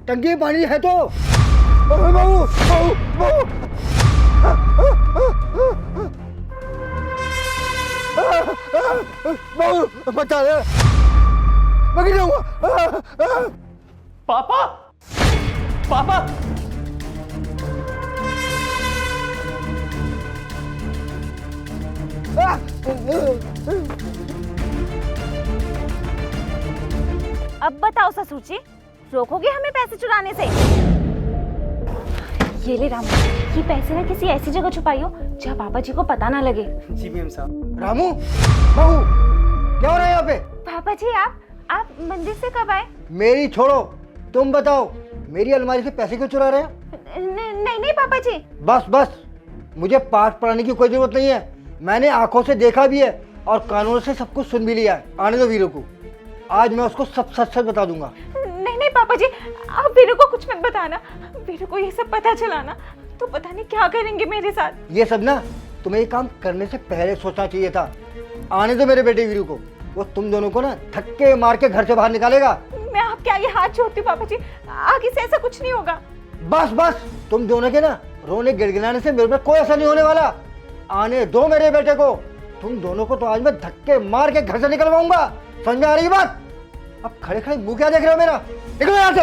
टंकी में पानी है तो। बहू बहू बहू बहू बचा ले, मैं गिर जाऊंगा। पापा पापा अब बताओ ससुर जी, रोकोगे हमें पैसे चुराने से? ये ले रामू, ये पैसे ना किसी ऐसी जगह छुपाइयो जहाँ पापा जी को पता ना लगे। जी मैम साहब। रामू बहू क्या हो रहा है यहाँ पे? पापा जी आप मंदिर से कब आए? मेरी छोड़ो, तुम बताओ मेरी अलमारी से पैसे क्यों चुरा रहे हो? नहीं पापा जी। बस बस, मुझे पाठ पढ़ाने की कोई जरूरत नहीं है। मैंने आंखों से देखा भी है और कानों से सब कुछ सुन भी लिया है। आने दो वीरू को, आज मैं उसको सब सच सच बता दूंगा। नहीं पापा जी, आप वीरू को कुछ मत बताना। वीरू को ये सब पता चलाना तो पता नहीं क्या करेंगे मेरे साथ। ये सब ना तुम्हें ये काम करने से पहले सोचना चाहिए था। आने दो मेरे बेटे वीरू को, वो तुम दोनों को ना धक्के मार के घर से बाहर निकालेगा। मैं आपके आगे हाथ जोड़ती हूँ पापा जी, आगे से ऐसा कुछ नहीं होगा। बस बस, तुम दोनों के ना रोने गिड़गिड़ाने से मेरे पे कोई असर नहीं होने वाला। आने दो मेरे बेटे को, तुम दोनों को तो आज मैं धक्के मार के घर से निकलवाऊंगा। समझ में आ रही बात? अब खड़े खड़े मुंह क्या देख रहे हो मेरा? निकलो यहाँ से।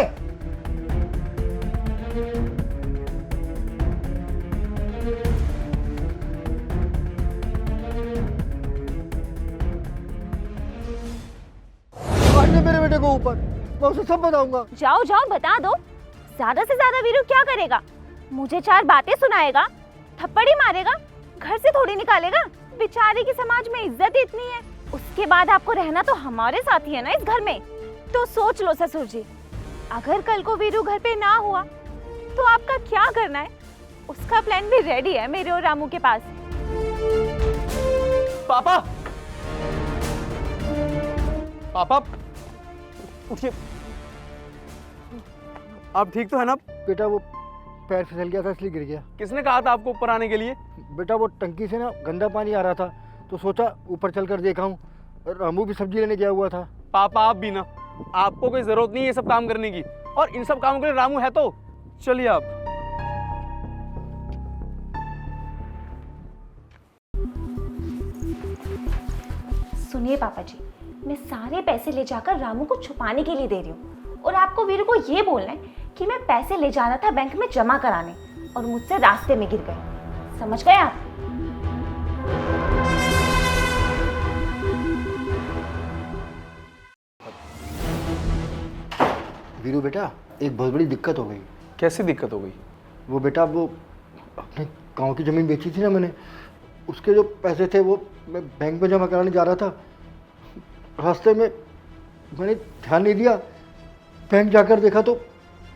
आने मेरे बेटे को ऊपर, मैं उसे सब बताऊंगा। जाओ जाओ बता दो। ज्यादा से ज्यादा वीरू क्या करेगा? मुझे 4 बातें सुनाएगा, थप्पड़ ही मारेगा, घर से थोड़ी निकालेगा। बेचारे की समाज में इज्जत इतनी है, उसके बाद आपको रहना तो हमारे साथ ही है ना इस घर में। तो सोच लो ससुर जी, अगर कल को वीरू घर पे ना हुआ तो आपका क्या करना है? उसका प्लान भी रेडी है मेरे और रामू के पास। पापा पापा उठिए, आप ठीक तो है ना? बेटा वो पैर फिसल गया था इसलिए गिर गया। किसने कहा था आपको ऊपर आने के लिए? बेटा वो टंकी से ना गंदा पानी आ रहा था तो सोचा ऊपर चलकर देखा हूँ। रामू भी सब्जी लेने गया हुआ था। पापा आप भी ना, आपको कोई जरूरत नहीं है ये सब काम करने की, और इन सब कामों के लिए रामू है तो। चलिए आप। सुनिए पापा जी, मैं सारे पैसे ले जाकर रामू को छुपाने के लिए दे रही हूँ, और आपको वीरू को ये बोलना है कि मैं पैसे ले जा रहा था बैंक में जमा कराने और मुझसे रास्ते में गिर गए। समझ गए आप? वीरू बेटा, एक बहुत बड़ी दिक्कत हो गई। कैसी दिक्कत हो गई? वो बेटा वो अपने गांव की ज़मीन बेची थी ना मैंने, उसके जो पैसे थे वो मैं बैंक में जमा कराने जा रहा था। रास्ते में मैंने ध्यान नहीं दिया, बैंक जाकर देखा तो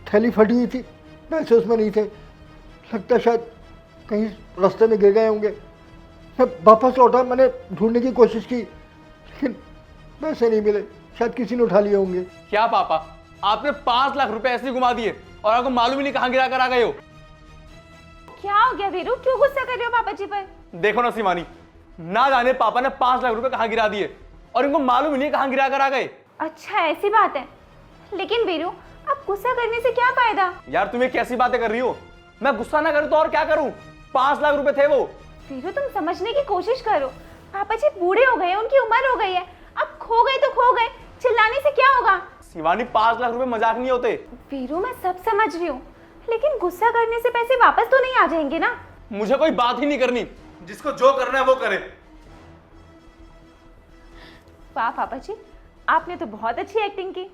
थैली फटी हुई थी, पैसे उसमें नहीं थे। लगता शायद कहीं रास्ते में गिर गए होंगे। मैं वापस लौटा, मैंने ढूंढने की कोशिश की लेकिन पैसे नहीं मिले, शायद किसी ने उठा लिए होंगे। क्या पापा, आपने 5 लाख रुपए ऐसे ही घुमा दिए और आपको मालूम ही नहीं कहाँ गिरा कर आ गए हो? क्या हो गया वीरू, क्यों गुस्सा कर रहे हो पापा जी पर? देखो ना शिवानी, ना जाने पापा ने 5 लाख रुपए कहाँ गिरा दिए और इनको मालूम ही नहीं कहाँ गिरा कर आ गए। अच्छा ऐसी बात है, लेकिन वीरू आप गुस्सा करने से क्या फायदा? यार तुम्हें कैसी बातें कर रही हो? मैं गुस्सा ना करूं तो और क्या करूं? 5 लाख रुपए थे वो। वीरू तुम समझने की कोशिश करो, पापा जी बूढ़े हो गए, उनकी उम्र हो गई है, अब खो गए तो खो गए, चिल्लाने से क्या होगा? शिवानी 5 लाख रुपए मजाक नहीं होते। वीरू मैं सब समझ रही हूँ, लेकिन गुस्सा करने से पैसे वापस तो नहीं आ जाएंगे ना? मुझे कोई बात ही नहीं करनी, जिसको जो करना है वो करे। वाह पापा जी, आपने तो बहुत अच्छी एक्टिंग की।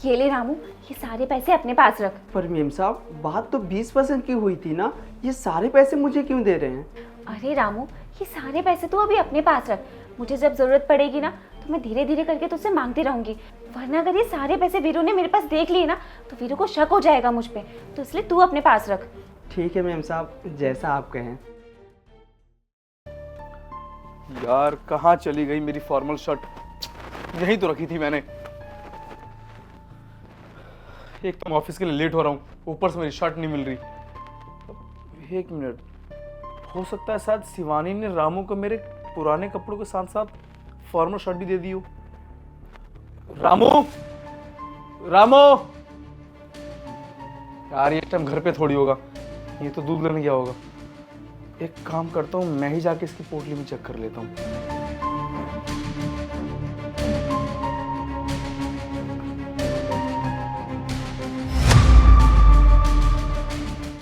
ये ले रामू, ये सारे पैसे अपने पास रख। पर मेम साहब, बात तो 20% की हुई थी ना, ये सारे पैसे मुझे क्यों दे रहे हैं? अरे रामू, ये सारे पैसे तो अभी अपने पास रख, मुझे जब जरूरत पड़ेगी ना तो मैं धीरे धीरे करके तुझसे मांगती रहूंगी। वरना अगर ये सारे पैसे वीरू ने मेरे पास देख लिए ना तो वीरू को शक हो जाएगा मुझ पे, तो इसलिए तू अपने पास रख। ठीक है मेम साहब, जैसा आप कहें। यार कहाँ चली गई मेरी फॉर्मल शर्ट? यहीं तो रखी थी मैंने। एक तो मैं ऑफिस के लिए लेट हो रहा हूँ, ऊपर से मेरी शर्ट नहीं मिल रही। 1 मिनट, हो सकता है शायद शिवानी ने रामू को मेरे पुराने कपड़ों के साथ साथ फॉर्मल शर्ट भी दे दी हो। रामू, रामू, यार ये टाइम घर पे थोड़ी होगा, ये तो दूध लेने गया होगा। एक काम करता हूँ, मैं ही जाके इसकी पोटली में चेक कर लेता हूँ।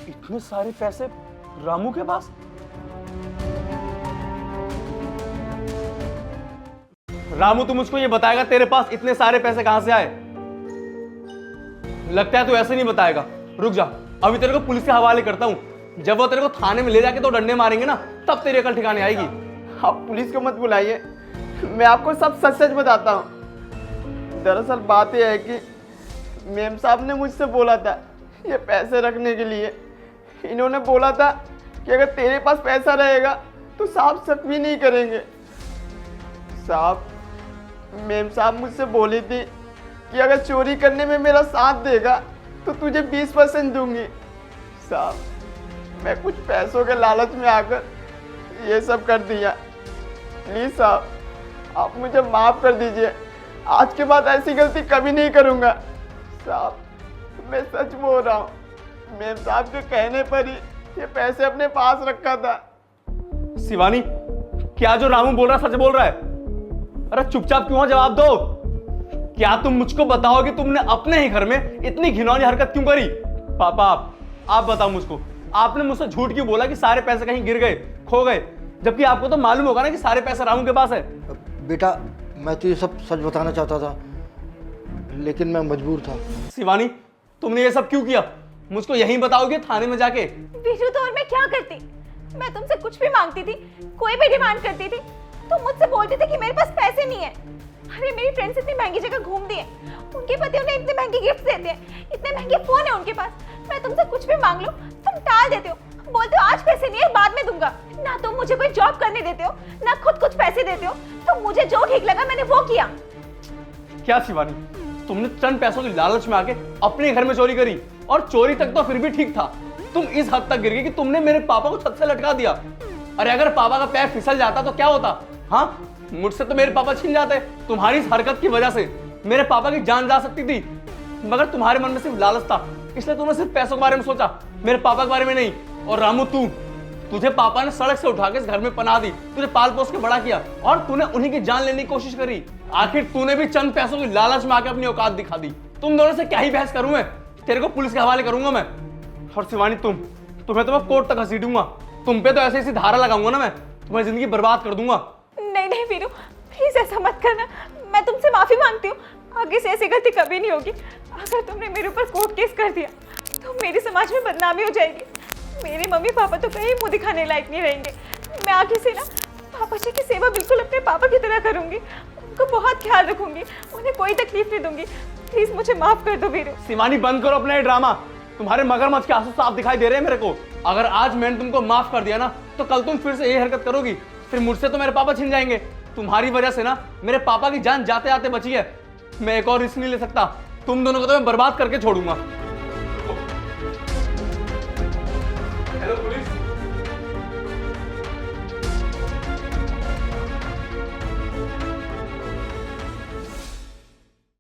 इतने सारे पैसे रामू के पास? रामू तू मुझको ये बताएगा तेरे पास इतने सारे पैसे कहां से आए? लगता है तू ऐसे नहीं बताएगा। रुक जा, अभी तेरे को पुलिस के हवाले करता हूं। जब वो तेरे को थाने में ले जाके तो डंडे मारेंगे ना, तब तेरी अकल ठिकाने आएगी। आप पुलिस को मत बुलाइए, मैं आपको सब सच सच बताता हूँ। दरअसल बात यह है कि मेम साहब ने मुझसे बोला था ये पैसे रखने के लिए। इन्होंने बोला था कि अगर तेरे पास पैसा रहेगा तो साहब शक भी नहीं करेंगे। साहब, मेम साहब मुझसे बोली थी कि अगर चोरी करने में मेरा साथ देगा तो तुझे 20% दूंगी। साहब, मैं कुछ पैसों के लालच में आकर ये सब कर दिया। प्लीज़ साहब, आप मुझे माफ़ कर दीजिए। आज के बाद ऐसी गलती कभी नहीं करूँगा। साहब, मैं सच बोल रहा हूँ, मेम साहब के कहने पर ही ये पैसे अपने पास रखा था। शिवानी, क्या जो रामू बोल रहा है सच बोल रहा है? अरे चुपचाप क्यों हो, जवाब दो। क्या तुम मुझको बताओ कि तुमने अपने ही घर में इतनी घिनौनी हरकत क्यों करी? पापा आप बताओ मुझको, आपने मुझसे झूठ क्यों बोला कि सारे पैसे कहीं गिर गए, खो गए, जबकि आपको तो मालूम होगा ना कि सारे पैसे रामू के पास है। बेटा, मैं तो ये सब सच बताना चाहता था, लेकिन मैं मजबूर था। शिवानी, तुमने ये सब क्यों किया? मुझको यहीं बताओगे थाने में जाके? वीरू, तो और मैं क्या करती? मैं तुमसे कुछ भी मांगती थी, कोई भी डिमांड करती थी, तुम मुझसे बोलते थे कि मेरे पास पैसे नहीं है। अरे मेरी फ्रेंड्स इतनी महंगी जगह घूमती है, उनके पति उन्हें इतने महंगे गिफ्ट देते हैं, इतने महंगे फोन है उनके पास। मैं तुमसे कुछ भी मांग लूं, तुम टाल देते हो, बोलते हो आज पैसे नहीं है, बाद में दूंगा। ना तुम मुझे कोई जॉब करने देते हो, ना खुद कुछ पैसे देते हो। तो मुझे जो ठीक लगा मैंने वो किया। क्या शिवानी, तुमने चंद पैसों की लालच में आके अपने घर में चोरी करी, और चोरी तक तो फिर भी ठीक था। तुम इस हद तक गिर गई कि तुमने मेरे पापा को छत से लटका दिया। अरे अगर पापा का पैर फिसल जाता तो क्या होता? हाँ, मुझसे तो मेरे पापा छीन जाते। तुम्हारी इस हरकत की वजह से मेरे पापा की जान जा सकती थी, मगर तुम्हारे मन में सिर्फ लालच था, इसलिए तुमने सिर्फ पैसों के बारे में सोचा, मेरे पापा के बारे में नहीं। और रामू, तुझे पापा ने सड़क से उठा के इस घर में पनाह दी, तुझे पाल पोस के बड़ा किया, और तूने उन्हीं की जान लेने की कोशिश करी। आखिर तूने भी चंद पैसों की लालच में आके अपनी औकात दिखा दी। तुम दोनों से क्या ही बहस करूं मैं? तेरे को पुलिस के हवाले करूंगा मैं। और शिवानी, तुम्हें तो मैं कोर्ट तक घसीटूंगा। तुम पे तो ऐसे ऐसी धारा लगाऊंगा ना, मैं तुम्हारी जिंदगी बर्बाद कर दूंगा। नहीं नहीं वीरू, प्लीज ऐसा मत करना, मैं तुमसे माफी मांगती हूँ। आगे से ऐसी गलती कभी नहीं होगी। अगर तुमने मेरे ऊपर कोर्ट केस कर दिया तो मेरे समाज में बदनामी हो जाएगी। मेरे मम्मी पापा तो कहीं मुंह दिखाने लायक नहीं रहेंगे। मैं आगे से ना पापा जी की सेवा बिल्कुल अपने पापा की तरह करूंगी, उनको बहुत ख्याल रखूंगी, उन्हें कोई तकलीफ नहीं दूंगी। प्लीज मुझे माफ कर दो वीरू। शिवानी, बंद करो अपना ये ड्रामा। तुम्हारे मगरमच्छ के आंसू साफ दिखाई दे रहे हैं मेरे को। अगर आज मैंने तुमको माफ कर दिया ना, तो कल तुम फिर से यही हरकत करोगी। फिर मुझसे तो मेरे पापा छिन जाएंगे। तुम्हारी वजह से ना मेरे पापा की जान जाते आते बची है। मैं एक और रिस्क नहीं ले सकता। तुम दोनों को तो मैं बर्बाद करके छोड़ूंगा।